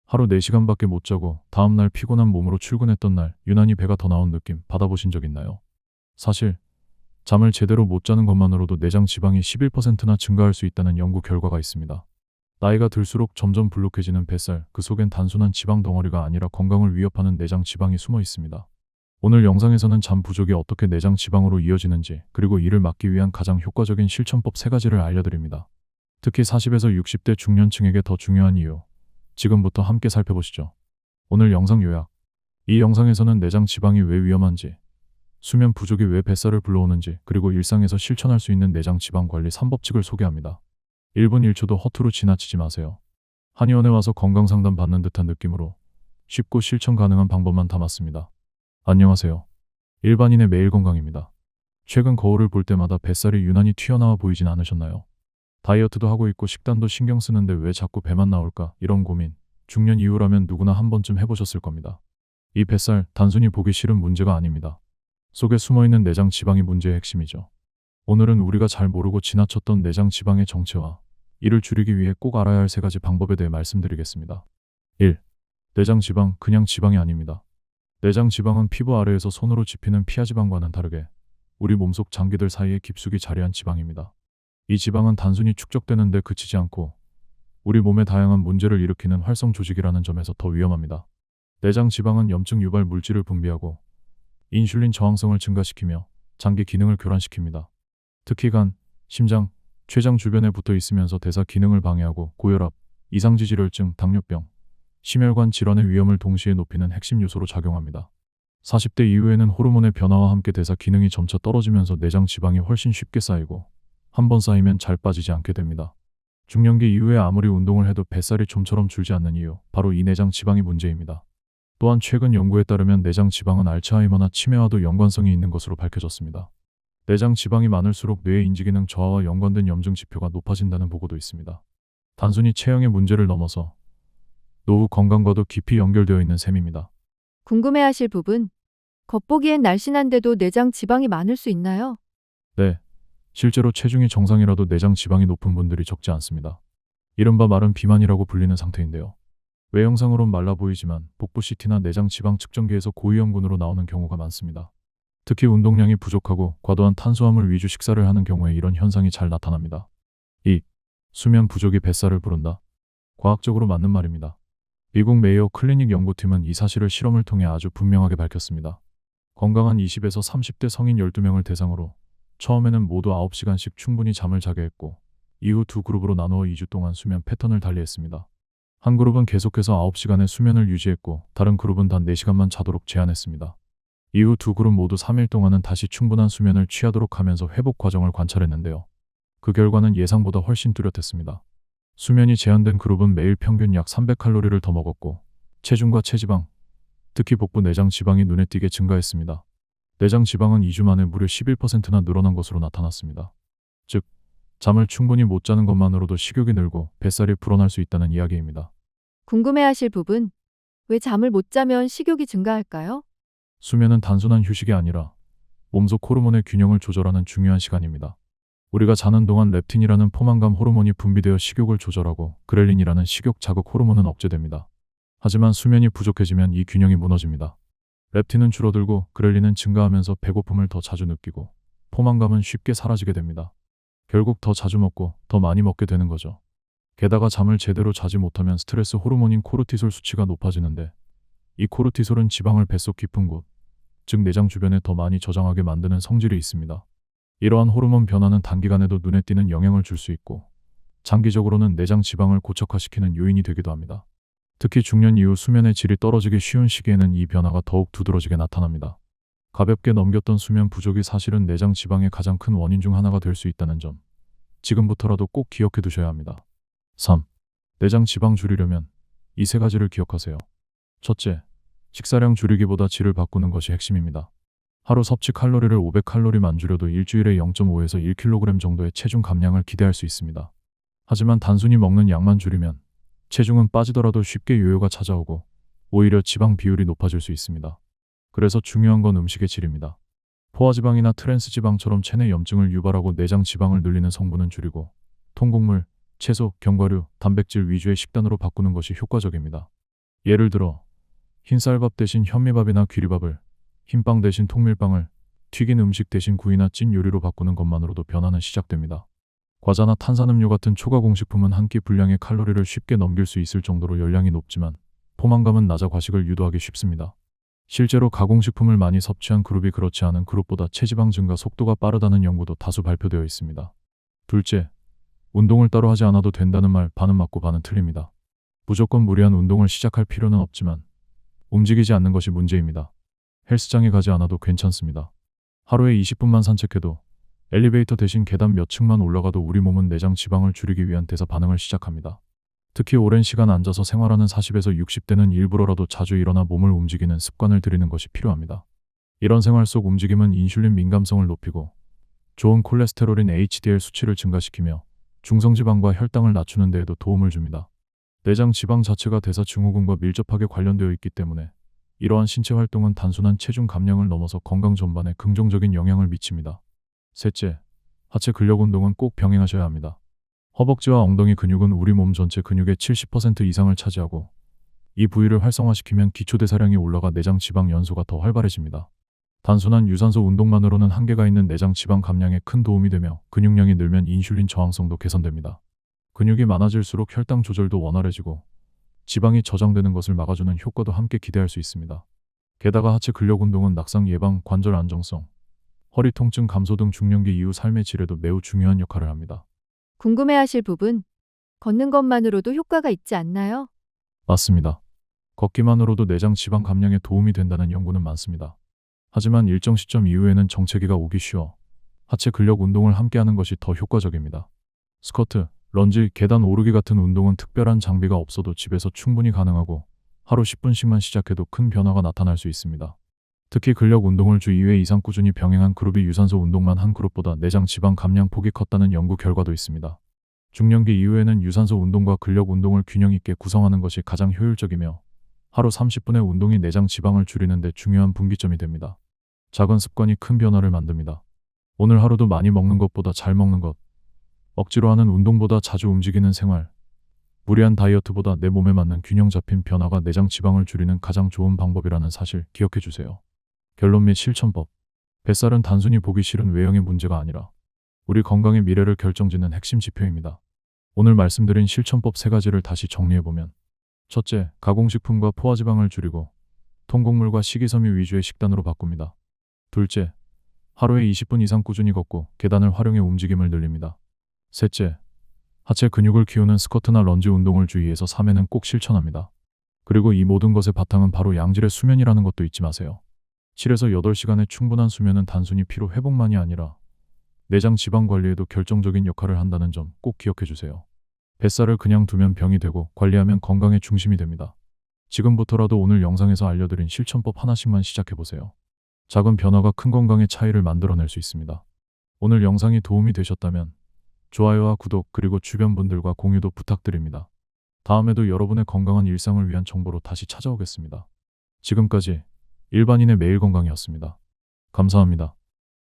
하루 4시간밖에 못 자고 다음날 피곤한 몸으로 출근했던 날 유난히 배가 더 나온 느낌 받아보신 적 있나요? 사실 잠을 제대로 못 자는 것만으로도 내장 지방이 11%나 증가할 수 있다는 연구 결과가 있습니다. 나이가 들수록 점점 불룩해지는 뱃살, 그 속엔 단순한 지방 덩어리가 아니라 건강을 위협하는 내장 지방이 숨어 있습니다. 오늘 영상에서는 잠 부족이 어떻게 내장 지방으로 이어지는지, 그리고 이를 막기 위한 가장 효과적인 실천법 3가지를 알려드립니다. 특히 40에서 60대 중년층에게 더 중요한 이유, 지금부터 함께 살펴보시죠. 오늘 영상 요약. 이 영상에서는 내장 지방이 왜 위험한지, 수면 부족이 왜 뱃살을 불러오는지, 그리고 일상에서 실천할 수 있는 내장 지방 관리 3법칙을 소개합니다. 1분 1초도 허투루 지나치지 마세요. 한의원에 와서 건강상담 받는 듯한 느낌으로 쉽고 실천 가능한 방법만 담았습니다. 안녕하세요. 일반인의 매일 건강입니다. 최근 거울을 볼 때마다 뱃살이 유난히 튀어나와 보이진 않으셨나요? 다이어트도 하고 있고 식단도 신경 쓰는데 왜 자꾸 배만 나올까? 이런 고민, 중년 이후라면 누구나 한 번쯤 해보셨을 겁니다. 이 뱃살, 단순히 보기 싫은 문제가 아닙니다. 속에 숨어있는 내장 지방이 문제의 핵심이죠. 오늘은 우리가 잘 모르고 지나쳤던 내장 지방의 정체와 이를 줄이기 위해 꼭 알아야 할 3가지 방법에 대해 말씀드리겠습니다. 1. 내장 지방, 그냥 지방이 아닙니다. 내장 지방은 피부 아래에서 손으로 집히는 피하지방과는 다르게 우리 몸속 장기들 사이에 깊숙이 자리한 지방입니다. 이 지방은 단순히 축적되는 데 그치지 않고 우리 몸에 다양한 문제를 일으키는 활성 조직이라는 점에서 더 위험합니다. 내장 지방은 염증 유발 물질을 분비하고 인슐린 저항성을 증가시키며 장기 기능을 교란시킵니다. 특히 간, 심장, 췌장 주변에 붙어 있으면서 대사 기능을 방해하고 고혈압, 이상지질혈증, 당뇨병, 심혈관 질환의 위험을 동시에 높이는 핵심 요소로 작용합니다. 40대 이후에는 호르몬의 변화와 함께 대사 기능이 점차 떨어지면서 내장 지방이 훨씬 쉽게 쌓이고 한번 쌓이면 잘 빠지지 않게 됩니다. 중년기 이후에 아무리 운동을 해도 뱃살이 좀처럼 줄지 않는 이유, 바로 이 내장 지방이 문제입니다. 또한 최근 연구에 따르면 내장 지방은 알츠하이머나 치매와도 연관성이 있는 것으로 밝혀졌습니다. 내장 지방이 많을수록 뇌의 인지기능 저하와 연관된 염증 지표가 높아진다는 보고도 있습니다. 단순히 체형의 문제를 넘어서 노후 건강과도 깊이 연결되어 있는 셈입니다. 궁금해하실 부분. 겉보기엔 날씬한데도 내장 지방이 많을 수 있나요? 네, 실제로 체중이 정상이라도 내장 지방이 높은 분들이 적지 않습니다. 이른바 마른 비만이라고 불리는 상태인데요. 외형상으론 말라 보이지만 복부 CT나 내장 지방 측정기에서 고위험군으로 나오는 경우가 많습니다. 특히 운동량이 부족하고 과도한 탄수화물 위주 식사를 하는 경우에 이런 현상이 잘 나타납니다. 2. 수면 부족이 뱃살을 부른다. 과학적으로 맞는 말입니다. 미국 메이오 클리닉 연구팀은 이 사실을 실험을 통해 아주 분명하게 밝혔습니다. 건강한 20에서 30대 성인 12명을 대상으로 처음에는 모두 9시간씩 충분히 잠을 자게 했고 이후 2그룹으로 나누어 2주 동안 수면 패턴을 달리했습니다. 한 그룹은 계속해서 9시간의 수면을 유지했고 다른 그룹은 단 4시간만 자도록 제한했습니다. 이후 2그룹 모두 3일 동안은 다시 충분한 수면을 취하도록 하면서 회복 과정을 관찰했는데요. 그 결과는 예상보다 훨씬 뚜렷했습니다. 수면이 제한된 그룹은 매일 평균 약 300칼로리를 더 먹었고 체중과 체지방, 특히 복부 내장 지방이 눈에 띄게 증가했습니다. 내장 지방은 2주 만에 무려 11%나 늘어난 것으로 나타났습니다. 즉, 잠을 충분히 못 자는 것만으로도 식욕이 늘고 뱃살이 불어날 수 있다는 이야기입니다. 궁금해하실 부분. 왜 잠을 못 자면 식욕이 증가할까요? 수면은 단순한 휴식이 아니라 몸속 호르몬의 균형을 조절하는 중요한 시간입니다. 우리가 자는 동안 렙틴이라는 포만감 호르몬이 분비되어 식욕을 조절하고 그렐린이라는 식욕 자극 호르몬은 억제됩니다. 하지만 수면이 부족해지면 이 균형이 무너집니다. 렙틴은 줄어들고 그렐린은 증가하면서 배고픔을 더 자주 느끼고 포만감은 쉽게 사라지게 됩니다. 결국 더 자주 먹고 더 많이 먹게 되는 거죠. 게다가 잠을 제대로 자지 못하면 스트레스 호르몬인 코르티솔 수치가 높아지는데 이 코르티솔은 지방을 뱃속 깊은 곳, 즉 내장 주변에 더 많이 저장하게 만드는 성질이 있습니다. 이러한 호르몬 변화는 단기간에도 눈에 띄는 영향을 줄 수 있고 장기적으로는 내장 지방을 고착화시키는 요인이 되기도 합니다. 특히 중년 이후 수면의 질이 떨어지기 쉬운 시기에는 이 변화가 더욱 두드러지게 나타납니다. 가볍게 넘겼던 수면 부족이 사실은 내장 지방의 가장 큰 원인 중 하나가 될 수 있다는 점, 지금부터라도 꼭 기억해 두셔야 합니다. 3. 내장 지방 줄이려면 이 3가지를 기억하세요. 첫째, 식사량 줄이기보다 질을 바꾸는 것이 핵심입니다. 하루 섭취 칼로리를 500칼로리만 줄여도 일주일에 0.5에서 1kg 정도의 체중 감량을 기대할 수 있습니다. 하지만 단순히 먹는 양만 줄이면 체중은 빠지더라도 쉽게 요요가 찾아오고 오히려 지방 비율이 높아질 수 있습니다. 그래서 중요한 건 음식의 질입니다. 포화지방이나 트랜스지방처럼 체내 염증을 유발하고 내장 지방을 늘리는 성분은 줄이고 통곡물, 채소, 견과류, 단백질 위주의 식단으로 바꾸는 것이 효과적입니다. 예를 들어 흰쌀밥 대신 현미밥이나 귀리밥을, 흰빵 대신 통밀빵을, 튀긴 음식 대신 구이나 찐 요리로 바꾸는 것만으로도 변화는 시작됩니다. 과자나 탄산음료 같은 초가공식품은 한 끼 분량의 칼로리를 쉽게 넘길 수 있을 정도로 열량이 높지만 포만감은 낮아 과식을 유도하기 쉽습니다. 실제로 가공식품을 많이 섭취한 그룹이 그렇지 않은 그룹보다 체지방 증가 속도가 빠르다는 연구도 다수 발표되어 있습니다. 둘째, 운동을 따로 하지 않아도 된다는 말 반은 맞고 반은 틀립니다. 무조건 무리한 운동을 시작할 필요는 없지만 움직이지 않는 것이 문제입니다. 헬스장에 가지 않아도 괜찮습니다. 하루에 20분만 산책해도, 엘리베이터 대신 계단 몇 층만 올라가도 우리 몸은 내장 지방을 줄이기 위한 대사 반응을 시작합니다. 특히 오랜 시간 앉아서 생활하는 40에서 60대는 일부러라도 자주 일어나 몸을 움직이는 습관을 들이는 것이 필요합니다. 이런 생활 속 움직임은 인슐린 민감성을 높이고 좋은 콜레스테롤인 HDL 수치를 증가시키며 중성지방과 혈당을 낮추는 데에도 도움을 줍니다. 내장 지방 자체가 대사 증후군과 밀접하게 관련되어 있기 때문에 이러한 신체 활동은 단순한 체중 감량을 넘어서 건강 전반에 긍정적인 영향을 미칩니다. 셋째, 하체 근력 운동은 꼭 병행하셔야 합니다. 허벅지와 엉덩이 근육은 우리 몸 전체 근육의 70% 이상을 차지하고 이 부위를 활성화시키면 기초대사량이 올라가 내장 지방 연소가 더 활발해집니다. 단순한 유산소 운동만으로는 한계가 있는 내장 지방 감량에 큰 도움이 되며 근육량이 늘면 인슐린 저항성도 개선됩니다. 근육이 많아질수록 혈당 조절도 원활해지고 지방이 저장되는 것을 막아주는 효과도 함께 기대할 수 있습니다. 게다가 하체 근력 운동은 낙상 예방, 관절 안정성, 허리 통증 감소 등 중년기 이후 삶의 질에도 매우 중요한 역할을 합니다. 궁금해하실 부분, 걷는 것만으로도 효과가 있지 않나요? 맞습니다. 걷기만으로도 내장 지방 감량에 도움이 된다는 연구는 많습니다. 하지만 일정 시점 이후에는 정체기가 오기 쉬워 하체 근력 운동을 함께하는 것이 더 효과적입니다. 스쿼트, 런지, 계단 오르기 같은 운동은 특별한 장비가 없어도 집에서 충분히 가능하고 하루 10분씩만 시작해도 큰 변화가 나타날 수 있습니다. 특히 근력 운동을 주 2회 이상 꾸준히 병행한 그룹이 유산소 운동만 한 그룹보다 내장 지방 감량 폭이 컸다는 연구 결과도 있습니다. 중년기 이후에는 유산소 운동과 근력 운동을 균형 있게 구성하는 것이 가장 효율적이며 하루 30분의 운동이 내장 지방을 줄이는 데 중요한 분기점이 됩니다. 작은 습관이 큰 변화를 만듭니다. 오늘 하루도 많이 먹는 것보다 잘 먹는 것, 억지로 하는 운동보다 자주 움직이는 생활, 무리한 다이어트보다 내 몸에 맞는 균형 잡힌 변화가 내장 지방을 줄이는 가장 좋은 방법이라는 사실 기억해 주세요. 결론 및 실천법. 뱃살은 단순히 보기 싫은 외형의 문제가 아니라 우리 건강의 미래를 결정짓는 핵심 지표입니다. 오늘 말씀드린 실천법 3가지를 다시 정리해보면, 첫째, 가공식품과 포화지방을 줄이고 통곡물과 식이섬유 위주의 식단으로 바꿉니다. 둘째, 하루에 20분 이상 꾸준히 걷고 계단을 활용해 움직임을 늘립니다. 셋째, 하체 근육을 키우는 스쿼트나 런지 운동을 주 2에서 3회는 꼭 실천합니다. 그리고 이 모든 것의 바탕은 바로 양질의 수면이라는 것도 잊지 마세요. 7에서 8시간의 충분한 수면은 단순히 피로 회복만이 아니라 내장 지방 관리에도 결정적인 역할을 한다는 점 꼭 기억해 주세요. 뱃살을 그냥 두면 병이 되고 관리하면 건강의 중심이 됩니다. 지금부터라도 오늘 영상에서 알려드린 실천법 하나씩만 시작해 보세요. 작은 변화가 큰 건강의 차이를 만들어낼 수 있습니다. 오늘 영상이 도움이 되셨다면 좋아요와 구독 그리고 주변 분들과 공유도 부탁드립니다. 다음에도 여러분의 건강한 일상을 위한 정보로 다시 찾아오겠습니다. 지금까지 일반인의 매일 건강이었습니다. 감사합니다.